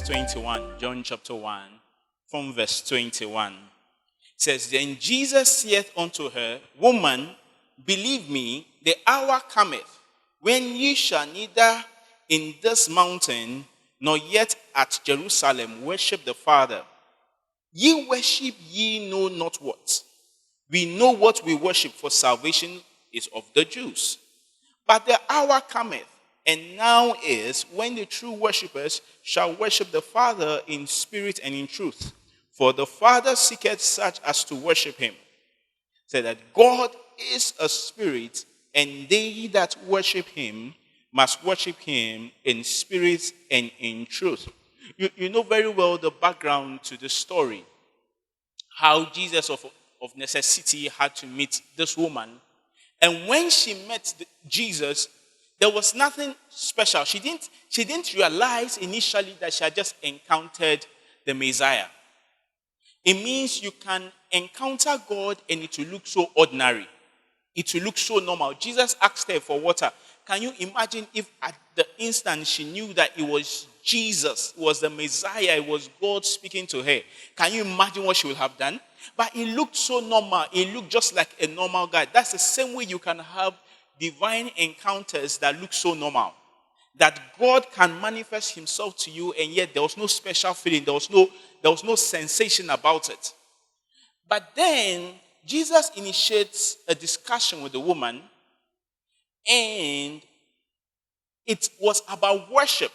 21, John chapter 1, from verse 21. It says, Then Jesus saith unto her, Woman, believe me, the hour cometh, when ye shall neither in this mountain, nor yet at Jerusalem worship the Father. Ye worship ye know not what. We know what we worship, for salvation is of the Jews. But the hour cometh, and now is, when the true worshippers shall worship the Father in spirit and in truth. For the Father seeketh such as to worship him. Say that God is a spirit, and they that worship him must worship him in spirit and in truth. You know very well the background to the story. How Jesus of necessity had to meet this woman. And when she met Jesus, there was nothing special. She didn't realize initially that she had just encountered the Messiah. It means you can encounter God and it will look so ordinary. It will look so normal. Jesus asked her for water. Can you imagine if at the instant she knew that it was Jesus, it was the Messiah, it was God speaking to her? Can you imagine what she would have done? But it looked so normal. It looked just like a normal guy. That's the same way you can have divine encounters that look so normal. That God can manifest himself to you, and yet there was no special feeling. There was no sensation about it. But then Jesus initiates a discussion with the woman, and it was about worship.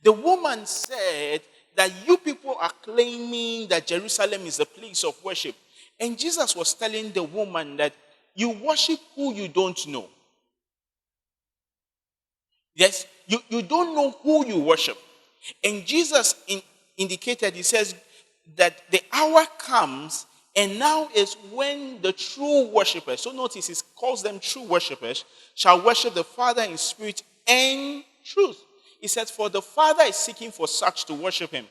The woman said that you people are claiming that Jerusalem is a place of worship. And Jesus was telling the woman that you worship who you don't know. Yes, you don't know who you worship. And Jesus indicated, he says that the hour comes, and now is when the true worshippers, so notice he calls them true worshippers, shall worship the Father in spirit and truth. He says, for the Father is seeking for such to worship him.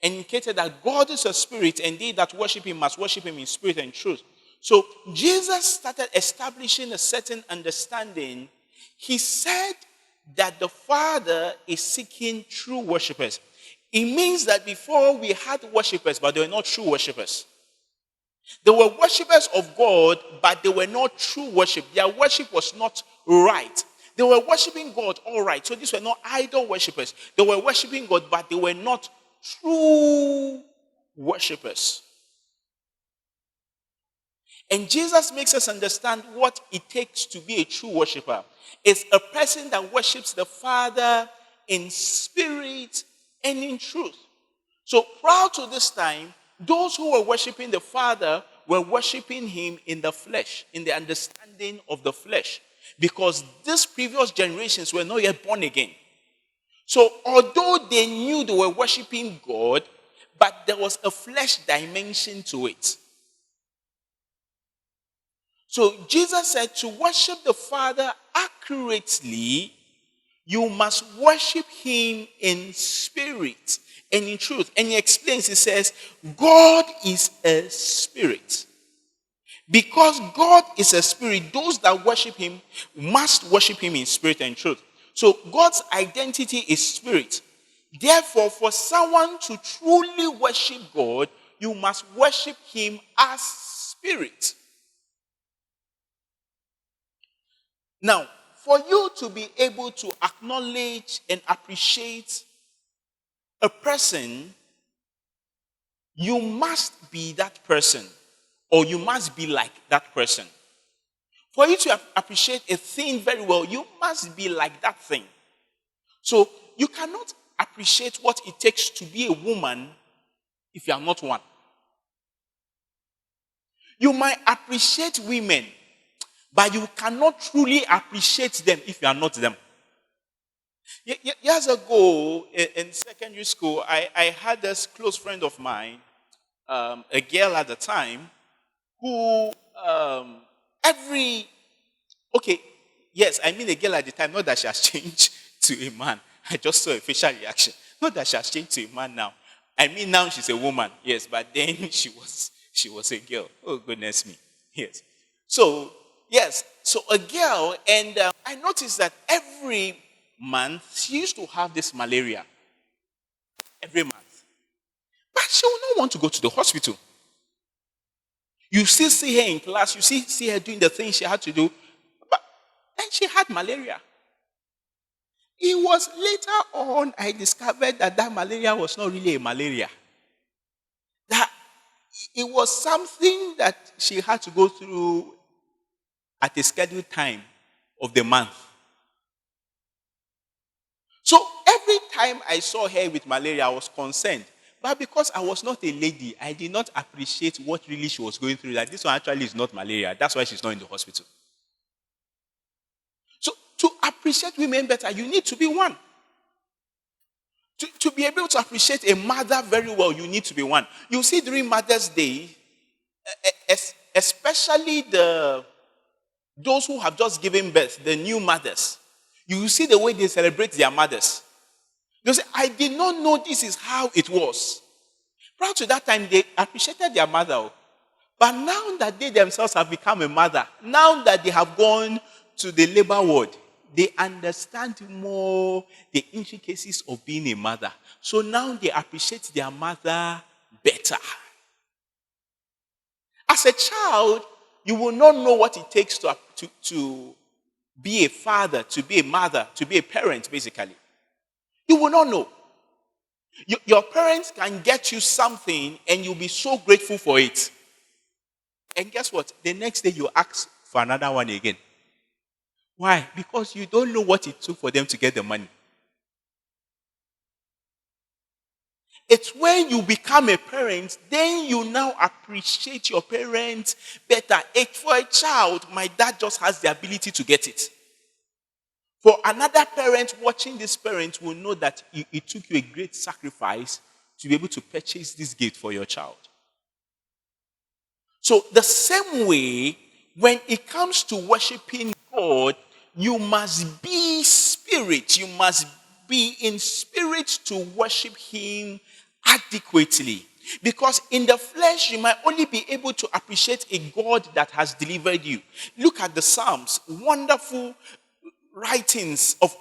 And indicated that God is a spirit, and they that worship him must worship him in spirit and truth. So Jesus started establishing a certain understanding. He said that the Father is seeking true worshippers. It means that before we had worshippers, but they were not true worshippers. They were worshippers of God, but they were not true worship. Their worship was not right. They were worshiping God all right. So these were not idol worshippers. They were worshiping God, but they were not true worshippers. And Jesus makes us understand what it takes to be a true worshiper. It's a person that worships the Father in spirit and in truth. So prior to this time, those who were worshiping the Father were worshiping him in the flesh, in the understanding of the flesh. Because these previous generations were not yet born again. So although they knew they were worshiping God, but there was a flesh dimension to it. So Jesus said to worship the Father accurately, you must worship him in spirit and in truth. And he explains, he says, God is a spirit. Because God is a spirit, those that worship him must worship him in spirit and truth. So God's identity is spirit. Therefore, for someone to truly worship God, you must worship him as spirit. Now, for you to be able to acknowledge and appreciate a person, you must be that person, or you must be like that person. For you to appreciate a thing very well, you must be like that thing. So you cannot appreciate what it takes to be a woman if you are not one. You might appreciate women, but you cannot truly appreciate them if you are not them. Years ago, in secondary school, I had this close friend of mine, a girl at the time, who a girl at the time, not that she has changed to a man. I just saw a facial reaction. Not that she has changed to a man now. I mean, now she's a woman, yes, but then she was a girl. Oh, goodness me. Yes. So a girl, and I noticed that every month she used to have this malaria. every month. But she will not want to go to the hospital. You still see her in class, you see her doing the things she had to do. But then she had malaria. It was later on I discovered that malaria was not really a malaria. That it was something that she had to go through at a scheduled time of the month. So every time I saw her with malaria, I was concerned. But because I was not a lady, I did not appreciate what really she was going through. That this one actually is not malaria. That's why she's not in the hospital. So to appreciate women better, you need to be one. To be able to appreciate a mother very well, you need to be one. You see, during Mother's Day, especially those who have just given birth, the new mothers, you see the way they celebrate their mothers. They say, I did not know this is how it was. Prior to that time, they appreciated their mother. But now that they themselves have become a mother, now that they have gone to the labor ward, they understand more the intricacies of being a mother. So now they appreciate their mother better. As a child, you will not know what it takes to be a father, to be a mother, to be a parent, basically. You will not know. Your parents can get you something and you'll be so grateful for it. And guess what? The next day you ask for another one again. Why? Because you don't know what it took for them to get the money. It's when you become a parent, then you now appreciate your parents better. For a child, my dad just has the ability to get it. For another parent watching this parent will know that it took you a great sacrifice to be able to purchase this gift for your child. So the same way, when it comes to worshiping God, you must be spirit. You must be in spirit to worship Him adequately. Because in the flesh, you might only be able to appreciate a God that has delivered you. Look at the Psalms, wonderful writings of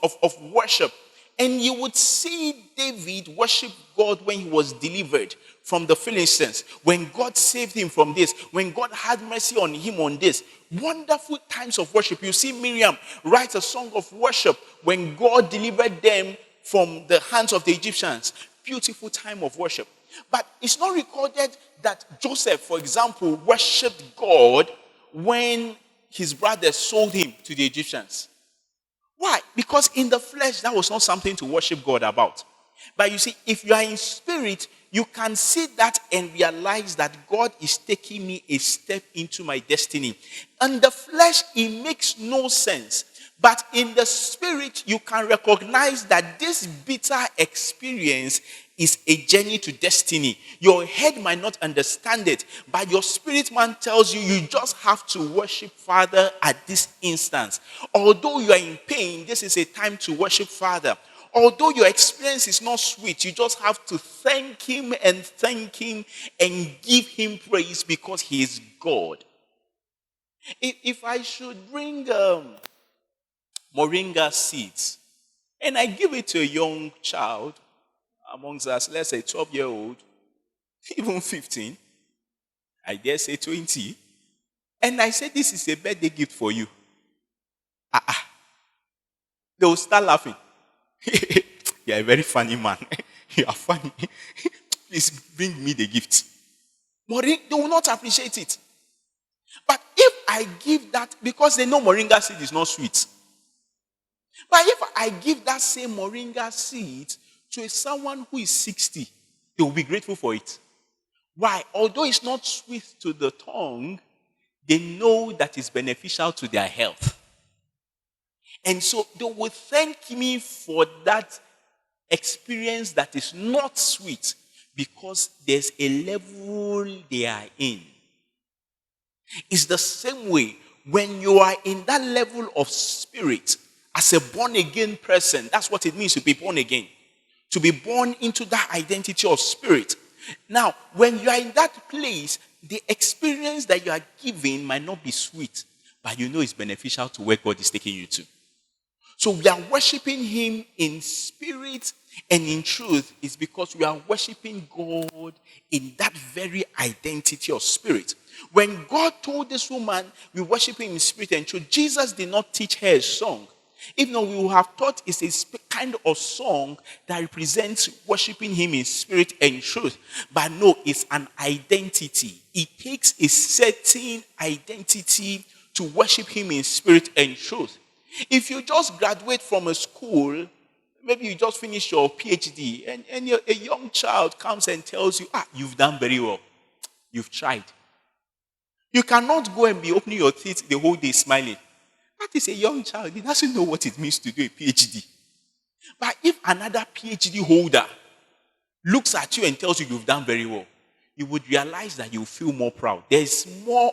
worship. And you would see David worship God when he was delivered from the Philistines, when God saved him from this, when God had mercy on him on this. Wonderful times of worship. You see Miriam write a song of worship when God delivered them from the hands of the Egyptians. Beautiful time of worship. But it's not recorded that Joseph, for example, worshipped God when his brothers sold him to the Egyptians. Why? Because in the flesh, that was not something to worship God about. But you see, if you are in spirit, you can see that and realize that God is taking me a step into my destiny. And the flesh, it makes no sense. But in the spirit, you can recognize that this bitter experience is a journey to destiny. Your head might not understand it, but your spirit man tells you you just have to worship Father at this instance. Although you are in pain, this is a time to worship Father. Although your experience is not sweet, you just have to thank Him and give Him praise because He is God. If I should bring moringa seeds and I give it to a young child amongst us, let's say 12-year-old, even 15, I dare say 20, and I say this is a birthday gift for you, they will start laughing. You're a very funny man. You are funny. Please bring me the gift. They will not appreciate it. But if I give that, because they know moringa seed is not sweet. But if I give that same moringa seed to someone who is 60, they will be grateful for it. Why? Although it's not sweet to the tongue, they know that it's beneficial to their health. And so they will thank me for that experience that is not sweet because there's a level they are in. It's the same way when you are in that level of spirit as a born-again person. That's what it means to be born again. To be born into that identity of spirit. Now, when you are in that place, the experience that you are giving might not be sweet, but you know it's beneficial to where God is taking you to. So we are worshiping him in spirit and in truth is because we are worshiping God in that very identity of spirit. When God told this woman, we worship him in spirit and truth, Jesus did not teach her a song. If not, we would have thought it's a kind of song that represents worshiping him in spirit and truth. But no, it's an identity. It takes a certain identity to worship him in spirit and truth. If you just graduate from a school, maybe you just finished your PhD, and a young child comes and tells you, you've done very well. You've tried. You cannot go and be opening your teeth the whole day smiling. That is a young child. He doesn't know what it means to do a PhD. But if another PhD holder looks at you and tells you you've done very well, you would realize that you feel more proud. There's more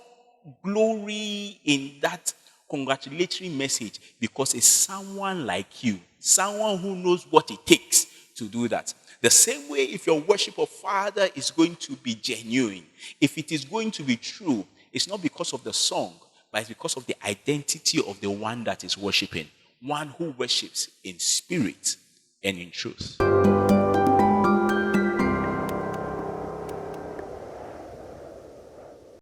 glory in that congratulatory message because it's someone like you, someone who knows what it takes to do that. The same way, if your worship of Father is going to be genuine, if it is going to be true, it's not because of the song, but it's because of the identity of the one that is worshiping, one who worships in spirit and in truth.